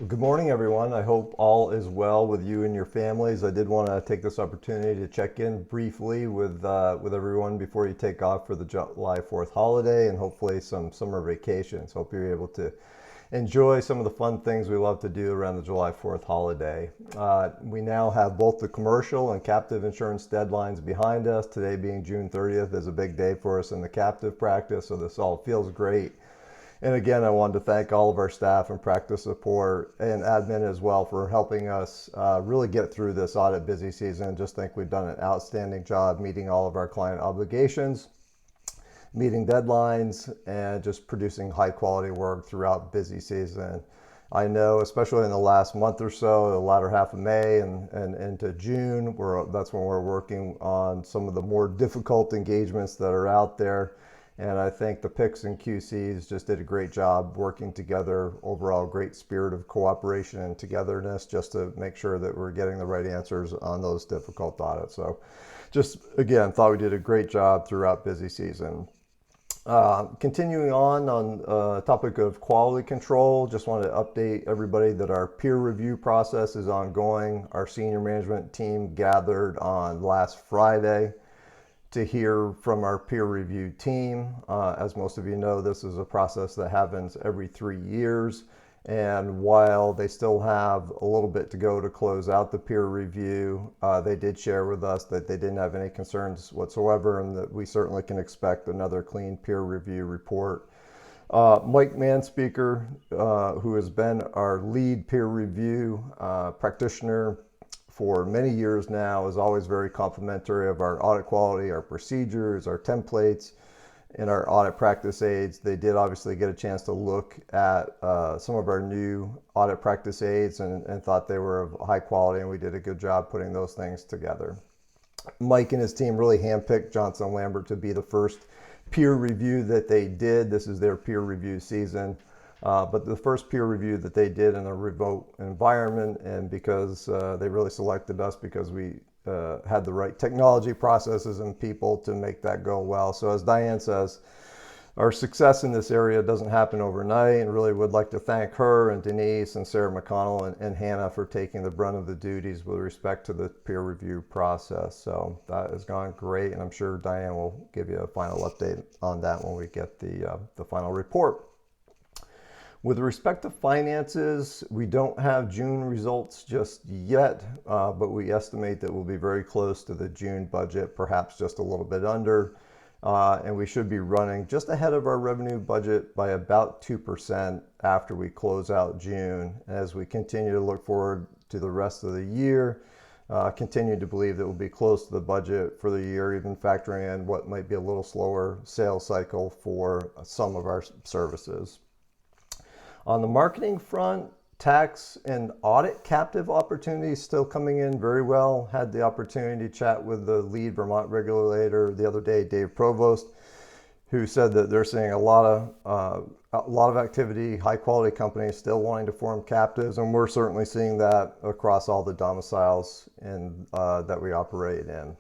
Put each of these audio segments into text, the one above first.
Good morning, everyone. I hope all is well with you and your families. I did want to take this opportunity to check in briefly with everyone before you take off for the July 4th holiday and hopefully some summer vacations. Hope you're able to enjoy some of the fun things we love to do around the July 4th holiday. We now have both the commercial and captive insurance deadlines behind us. Today being June 30th is a big day for us in the captive practice, so this all feels great. And again, I wanted to thank all of our staff and practice support and admin as well for helping us really get through this audit busy season. Just think we've done an outstanding job meeting all of our client obligations, meeting deadlines, and just producing high quality work throughout busy season. I know, especially in the last month or so, the latter half of May and into June, that's when we're working on some of the more difficult engagements that are out there. And I think the PICs and QCs just did a great job working together. Overall, great spirit of cooperation and togetherness just to make sure that we're getting the right answers on those difficult audits. So just again, thought we did a great job throughout busy season. Continuing on topic of quality control, just wanted to update everybody that our peer review process is ongoing. Our senior management team gathered on last Friday to hear from our peer review team. As most of you know, this is a process that happens every 3 years. And while they still have a little bit to go to close out the peer review, they did share with us that they didn't have any concerns whatsoever and that we certainly can expect another clean peer review report. Mike Manspeaker, who has been our lead peer review practitioner for many years now, is always very complimentary of our audit quality, our procedures, our templates, and our audit practice aids. They did obviously get a chance to look at some of our new audit practice aids and thought they were of high quality, and we did a good job putting those things together. Mike and his team really handpicked Johnson Lambert to be the first peer review that they did. This is their peer review season. But the first peer review that they did in a remote environment, and because they really selected us because we had the right technology, processes, and people to make that go well. So as Diane says, our success in this area doesn't happen overnight, and really would like to thank her and Denise and Sarah McConnell and Hannah for taking the brunt of the duties with respect to the peer review process. So that has gone great, and I'm sure Diane will give you a final update on that when we get the final report. With respect to finances, we don't have June results just yet, but we estimate that we'll be very close to the June budget, perhaps just a little bit under. And we should be running just ahead of our revenue budget by about 2% after we close out June. As we continue to look forward to the rest of the year, continue to believe that we'll be close to the budget for the year, even factoring in what might be a little slower sales cycle for some of our services. On the marketing front, tax and audit captive opportunities still coming in very well. Had the opportunity to chat with the lead Vermont regulator the other day, Dave Provost, who said that they're seeing a lot of activity, high quality companies still wanting to form captives, and we're certainly seeing that across all the domiciles that we operate in.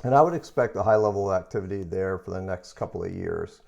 And I would expect a high level of activity there for the next couple of years.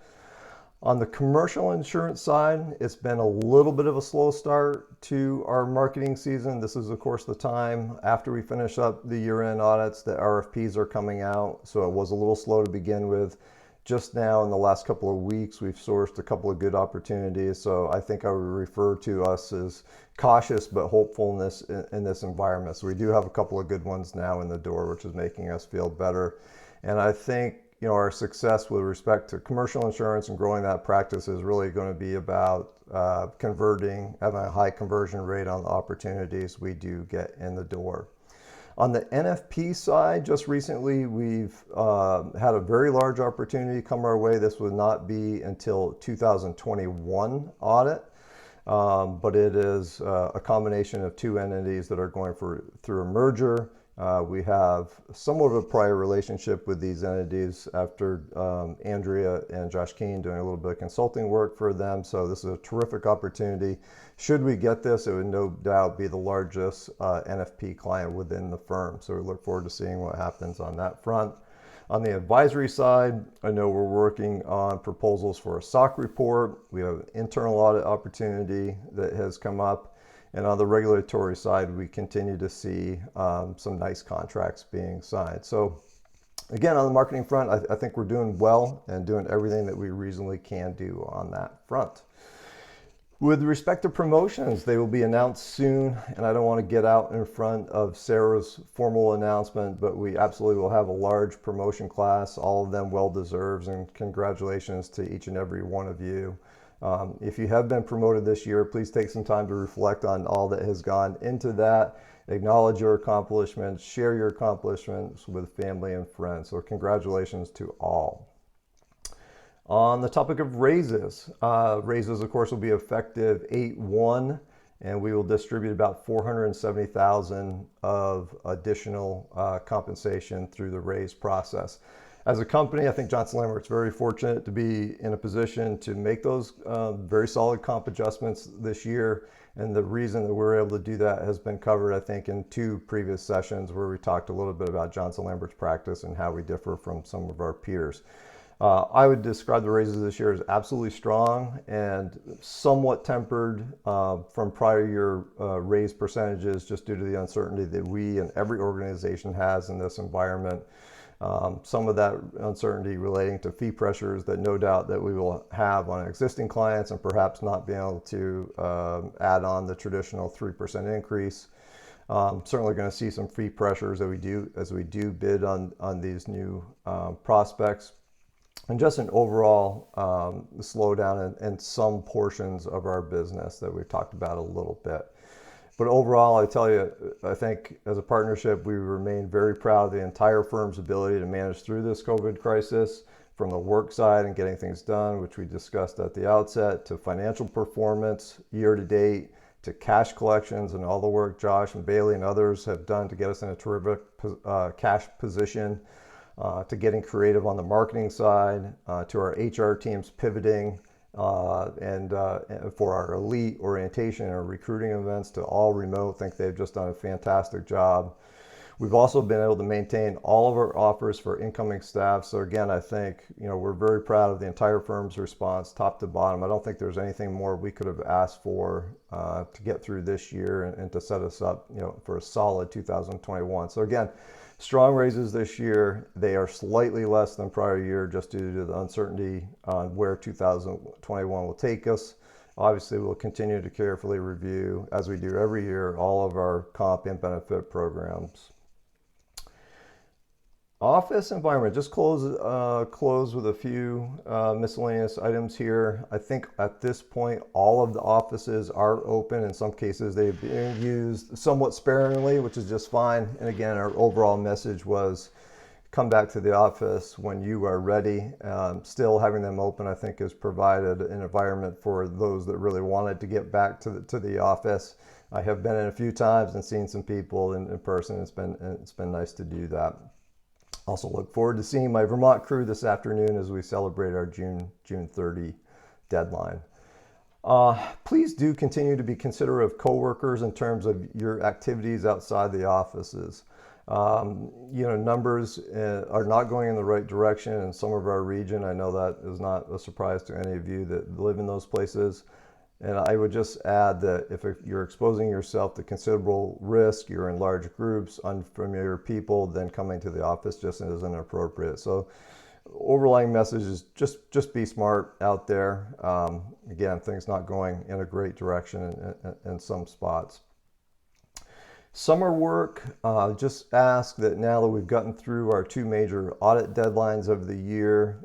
On the commercial insurance side, it's been a little bit of a slow start to our marketing season. This is, of course, the time after we finish up the year-end audits that RFPs are coming out. So it was a little slow to begin with. Just now, in the last couple of weeks, we've sourced a couple of good opportunities. So I think I would refer to us as cautious but hopefulness in this environment. So we do have a couple of good ones now in the door, which is making us feel better. And I think our success with respect to commercial insurance and growing that practice is really going to be about having a high conversion rate on the opportunities we do get in the door. On the NFP side, just recently we've had a very large opportunity come our way. This would not be until 2021 audit, but it is a combination of two entities that are going through a merger. We have somewhat of a prior relationship with these entities after Andrea and Josh Keene doing a little bit of consulting work for them. So this is a terrific opportunity. Should we get this, it would no doubt be the largest NFP client within the firm. So we look forward to seeing what happens on that front. On the advisory side, I know we're working on proposals for a SOC report. We have an internal audit opportunity that has come up. And on the regulatory side, we continue to see some nice contracts being signed. So again, on the marketing front, I think we're doing well and doing everything that we reasonably can do on that front. With respect to promotions, they will be announced soon, and I don't want to get out in front of Sarah's formal announcement, but we absolutely will have a large promotion class, all of them well-deserved, and congratulations to each and every one of you. If you have been promoted this year, please take some time to reflect on all that has gone into that. Acknowledge your accomplishments, share your accomplishments with family and friends. So congratulations to all. On the topic of raises, raises of course will be effective 8/1, and we will distribute about $470,000 of additional compensation through the raise process. As a company, I think Johnson Lambert's very fortunate to be in a position to make those very solid comp adjustments this year. And the reason that we're able to do that has been covered, I think, in 2 previous sessions where we talked a little bit about Johnson Lambert's practice and how we differ from some of our peers. I would describe the raises this year as absolutely strong and somewhat tempered from prior year raise percentages just due to the uncertainty that we and every organization has in this environment. Some of that uncertainty relating to fee pressures that no doubt that we will have on existing clients and perhaps not being able to add on the traditional 3% increase. Certainly going to see some fee pressures as we do bid on these new prospects. And just an overall slowdown in some portions of our business that we've talked about a little bit. But overall, I tell you, I think as a partnership, we remain very proud of the entire firm's ability to manage through this COVID crisis, from the work side and getting things done, which we discussed at the outset, to financial performance year to date, to cash collections and all the work Josh and Bailey and others have done to get us in a terrific cash position, to getting creative on the marketing side, to our HR teams pivoting, and for our elite orientation and recruiting events to all remote. I think they've just done a fantastic job. We've also been able to maintain all of our offers for incoming staff. So again, I think we're very proud of the entire firm's response, top to bottom. I don't think there's anything more we could have asked for to get through this year and to set us up for a solid 2021. So again, strong raises this year. They are slightly less than prior year just due to the uncertainty on where 2021 will take us. Obviously, we'll continue to carefully review, as we do every year, all of our comp and benefit programs. Office environment, just close with a few miscellaneous items here. I think at this point, all of the offices are open. In some cases, they've been used somewhat sparingly, which is just fine. And again, our overall message was come back to the office when you are ready. Still having them open, I think, has provided an environment for those that really wanted to get back to the office. I have been in a few times and seen some people in person. It's been nice to do that. Also look forward to seeing my Vermont crew this afternoon as we celebrate our June 30 deadline. Please do continue to be considerate of coworkers in terms of your activities outside the offices. Numbers are not going in the right direction in some of our region. I know that is not a surprise to any of you that live in those places. And I would just add that if you're exposing yourself to considerable risk, you're in large groups, unfamiliar people, then coming to the office just isn't appropriate. So overlying message is just be smart out there. Again, things not going in a great direction in some spots. Summer work, just ask that now that we've gotten through our 2 major audit deadlines of the year,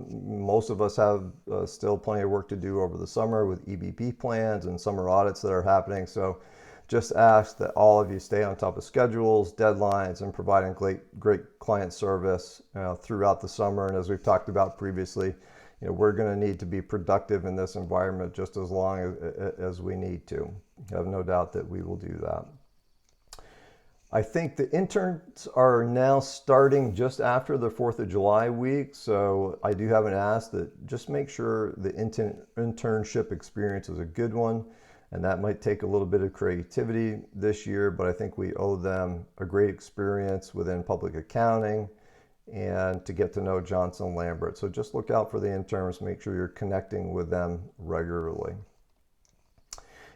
most of us have still plenty of work to do over the summer with EBP plans and summer audits that are happening. So just ask that all of you stay on top of schedules, deadlines, and providing great client service throughout the summer. And as we've talked about previously, we're going to need to be productive in this environment just as long as we need to. I have no doubt that we will do that. I think the interns are now starting just after the 4th of July week. So I do have an ask that just make sure the internship experience is a good one. And that might take a little bit of creativity this year, but I think we owe them a great experience within public accounting and to get to know Johnson Lambert. So just look out for the interns, make sure you're connecting with them regularly.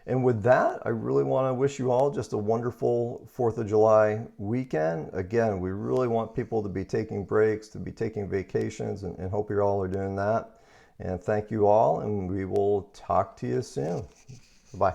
And with that, I really want to wish you all just a wonderful 4th of July weekend. Again, we really want people to be taking breaks, to be taking vacations, and hope you all are doing that. And thank you all, and we will talk to you soon. Bye.